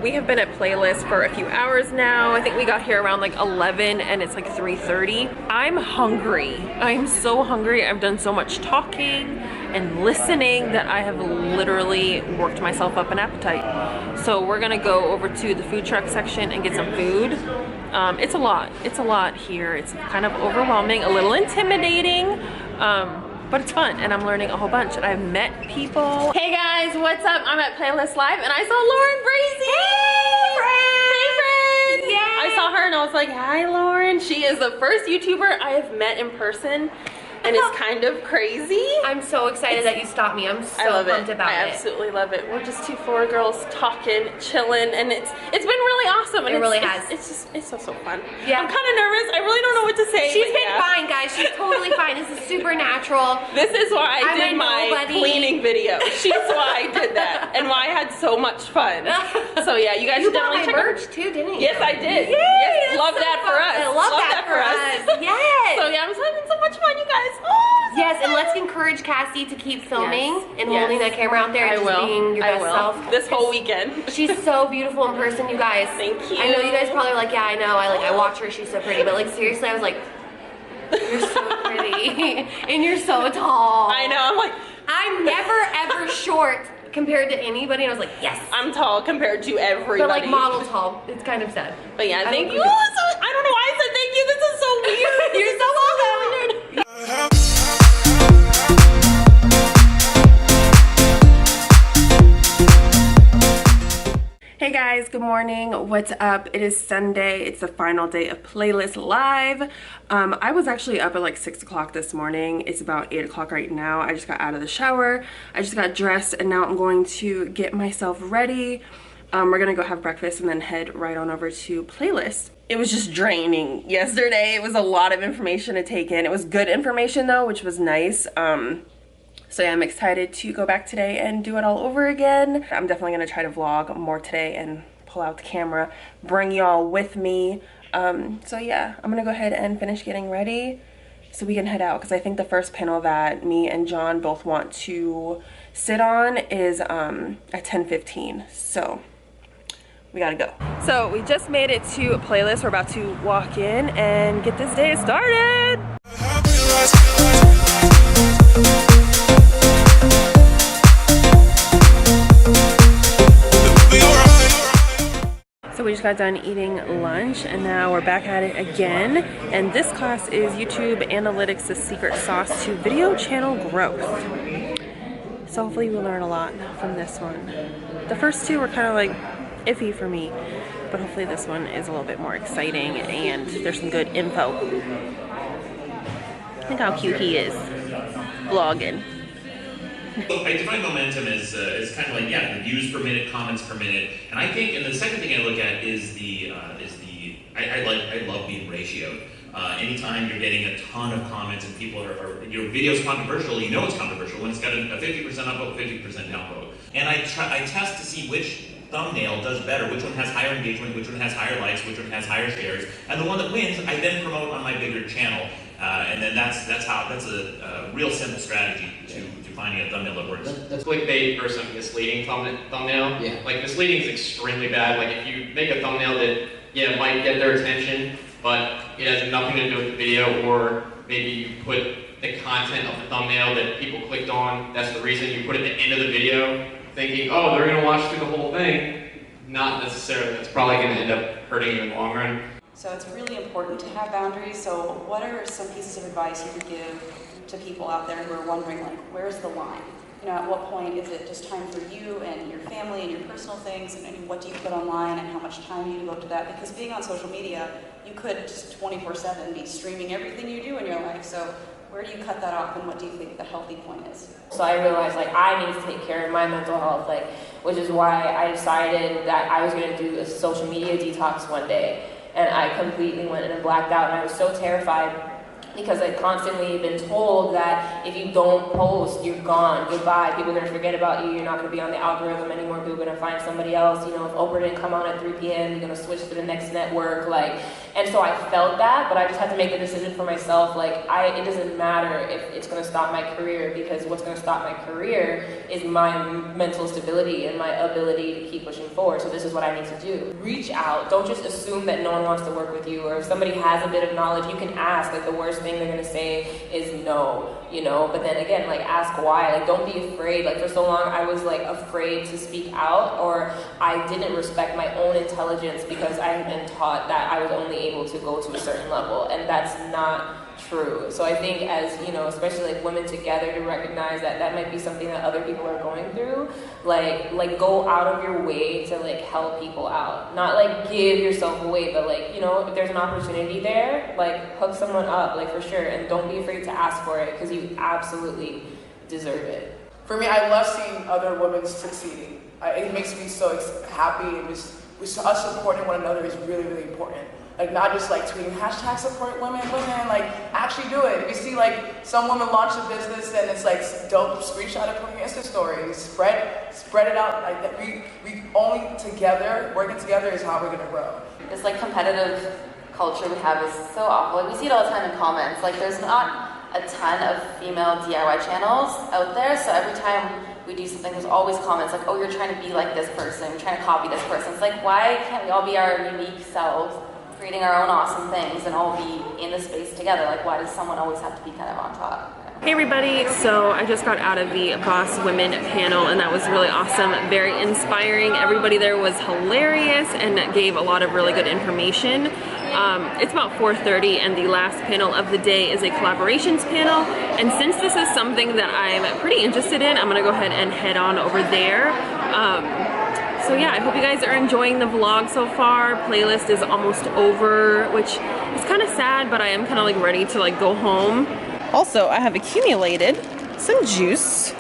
we have been at Playlist for a few hours now. I think we got here around like 11 and it's like 3:30. I'm hungry. I'm so hungry. I've done so much talking and listening that I have literally worked myself up an appetite. So we're gonna go over to the food truck section and get some food. It's a lot here. It's kind of overwhelming, a little intimidating, but it's fun and I'm learning a whole bunch and I've met people. Hey guys, what's up? I'm at Playlist Live and I saw Lauren Brazy. Hey friend! Yay! I saw her and I was like, hi Lauren. She is the first YouTuber I have met in person. And it's kind of crazy. I'm so excited that you stopped me. I'm so pumped about it. I absolutely love it. We're just two Florida girls talking, chilling, and it's been really awesome. And it really has. It's so fun. Yeah. I'm kind of nervous. I really don't know what to say. She's been fine, guys. She's totally fine. This is super natural. This is why I did my cleaning video. She's why I did that, and why I had so much fun. So yeah, you guys should definitely check my merch too, didn't you? Yes, I did. Yay, yes, love that so for us. I love that for us. Yes. So yeah, I'm having so much fun, you guys. Oh, yes, and let's encourage Cassie to keep filming and holding that camera out there and just being your best self. This whole weekend. She's so beautiful in person, you guys. Thank you. I know you guys probably are like, yeah, I know. I watch her, she's so pretty. But like seriously, I was like, you're so pretty. And you're so tall. I know, I'm like, I'm never ever short compared to anybody. And I was like, yes. I'm tall compared to everybody. But like model tall. It's kind of sad. But yeah, thank you. I don't know why I said thank you. This is so weird. You're so welcome. Hey guys, good morning. What's up? It is Sunday. It's the final day of Playlist Live. I was actually up at like 6 o'clock this morning. It's about 8 o'clock right now. I just got out of the shower. I just got dressed and now I'm going to get myself ready. We're gonna go have breakfast and then head right on over to Playlist. It was just draining yesterday. It was a lot of information to take in. It was good information though, which was nice. So yeah, I'm excited to go back today and do it all over again. I'm definitely gonna try to vlog more today and pull out the camera, bring y'all with me. So yeah, I'm gonna go ahead and finish getting ready so we can head out because I think the first panel that me and John both want to sit on is at 10:15. So we gotta go. So we just made it to a Playlist. We're about to walk in and get this day started. So we just got done eating lunch and now we're back at it again. And this class is YouTube Analytics, the secret sauce to video channel growth. So hopefully we'll learn a lot from this one. The first two were kind of like iffy for me, but hopefully this one is a little bit more exciting and there's some good info. Think how cute he is vlogging. I define momentum as kind of like, yeah, the views per minute, comments per minute, and I think, and the second thing I look at is I love being ratioed. Anytime you're getting a ton of comments and people are your video's controversial, you know it's controversial when it's got a 50% upvote, 50% downvote. And I test to see which thumbnail does better, which one has higher engagement, which one has higher likes, which one has higher shares, and the one that wins, I then promote on my bigger channel. And then that's a real simple strategy to finding a thumbnail that works. That's clickbait versus a misleading thumbnail. Yeah. Like misleading is extremely bad. Like if you make a thumbnail that might get their attention, but it has nothing to do with the video, or maybe you put the content of the thumbnail that people clicked on. That's the reason you put it at the end of the video, thinking, oh, they're gonna watch through the whole thing. Not necessarily. That's probably gonna end up hurting you in the long run. So it's really important to have boundaries. So what are some pieces of advice you could give to people out there who are wondering, like, where's the line? You know, at what point is it just time for you and your family and your personal things, and what do you put online and how much time do you devote to that? Because being on social media, you could just 24/7 be streaming everything you do in your life. So where do you cut that off, and what do you think the healthy point is? So I realized like I need to take care of my mental health, like, which is why I decided that I was gonna do a social media detox one day. And I completely went in and blacked out, and I was so terrified because I've constantly been told that if you don't post, you're gone, goodbye, people are going to forget about you, you're not going to be on the algorithm anymore, people are going to find somebody else, you know, if Oprah didn't come on at 3 p.m., you're going to switch to the next network, like, and so I felt that, but I just had to make the decision for myself, like, it doesn't matter if it's going to stop my career, because what's going to stop my career is my mental stability and my ability to keep pushing forward, so this is what I need to do. Reach out, don't just assume that no one wants to work with you, or if somebody has a bit of knowledge, you can ask. Like, the worst thing they're gonna say is no, you know, but then again, like, ask why. Like, don't be afraid. Like, for so long I was like afraid to speak out, or I didn't respect my own intelligence because I had been taught that I was only able to go to a certain level, and that's not true. So I think, as you know, especially like women together, to recognize that that might be something that other people are going through, like go out of your way to like help people out, not like give yourself away, but like, you know, if there's an opportunity there, like hook someone up, like, for sure, and don't be afraid to ask for it, because you absolutely deserve it. For me, I love seeing other women succeeding. It makes me so happy, and just us supporting one another is really, really important. Like, not just like tweeting hashtag support women, like actually do it. If you see like some woman launch a business and it's like dope, screenshot it from your Insta stories, spread it out like that. We only together, working together is how we're gonna grow. This like competitive culture we have is so awful. Like, we see it all the time in comments. Like, there's not a ton of female DIY channels out there, so every time we do something, there's always comments like, oh, you're trying to be like this person, you're trying to copy this person. It's like, why can't we all be our unique selves, creating our own awesome things, and all be in the space together? Like, why does someone always have to be kind of on top? Hey everybody, so I just got out of the Boss Women panel, and that was really awesome, very inspiring. Everybody there was hilarious and gave a lot of really good information. It's about 4:30, and the last panel of the day is a collaborations panel, and since this is something that I'm pretty interested in, I'm gonna go ahead and head on over there. So yeah, I hope you guys are enjoying the vlog so far. Playlist is almost over, which is kind of sad, but I am kind of like ready to like go home. Also, I have accumulated some juice,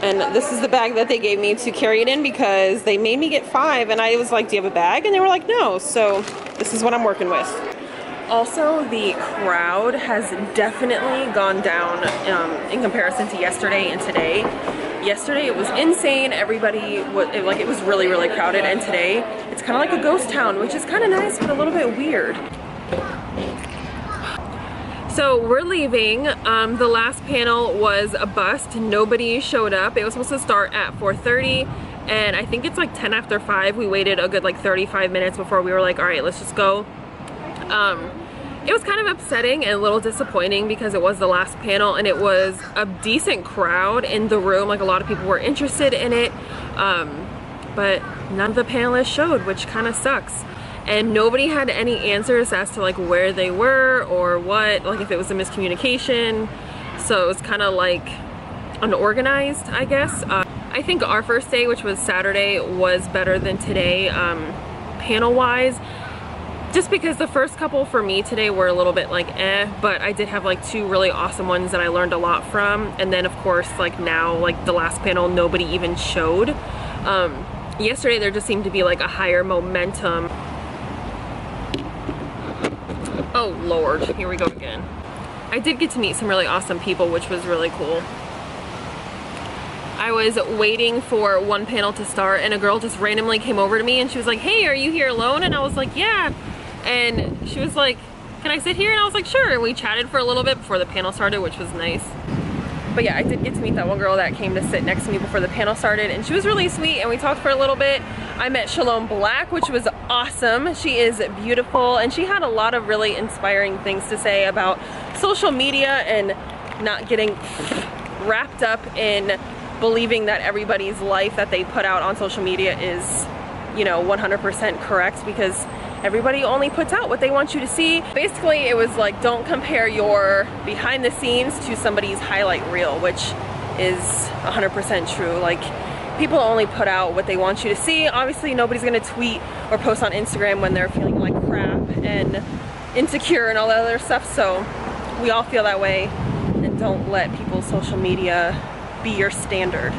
and this is the bag that they gave me to carry it in because they made me get 5, and I was like, do you have a bag? And they were like, no, so this is what I'm working with. Also, the crowd has definitely gone down in comparison to yesterday and today. Yesterday it was insane, everybody, it was really, really crowded, and today it's kind of like a ghost town, which is kind of nice, but a little bit weird. So we're leaving. The last panel was a bust. Nobody showed up. It was supposed to start at 4:30, and I think it's like 10 after 5. We waited a good like 35 minutes before we were like, all right, let's just go. It was kind of upsetting and a little disappointing because it was the last panel, and it was a decent crowd in the room. Like, a lot of people were interested in it, but none of the panelists showed, which kind of sucks. And nobody had any answers as to like where they were or what, like if it was a miscommunication. So it was kind of like unorganized, I guess. I think our first day, which was Saturday, was better than today, panel wise. Just because the first couple for me today were a little bit like but I did have like 2 really awesome ones that I learned a lot from. And then of course, like now, like the last panel, nobody even showed. Yesterday there just seemed to be like a higher momentum. Oh Lord, here we go again. I did get to meet some really awesome people, which was really cool. I was waiting for one panel to start, and a girl just randomly came over to me and she was like, hey, are you here alone? And I was like, yeah. And she was like, can I sit here? And I was like, sure. And we chatted for a little bit before the panel started, which was nice. But yeah, I did get to meet that one girl that came to sit next to me before the panel started, and she was really sweet, and we talked for a little bit. I met Shalom Black, which was awesome. She is beautiful, and she had a lot of really inspiring things to say about social media and not getting wrapped up in believing that everybody's life that they put out on social media is, you know, 100% correct, because everybody only puts out what they want you to see. Basically, it was like, don't compare your behind the scenes to somebody's highlight reel, which is 100% true. Like, people only put out what they want you to see. Obviously, nobody's gonna tweet or post on Instagram when they're feeling like crap and insecure and all that other stuff. So we all feel that way, and don't let people's social media be your standard.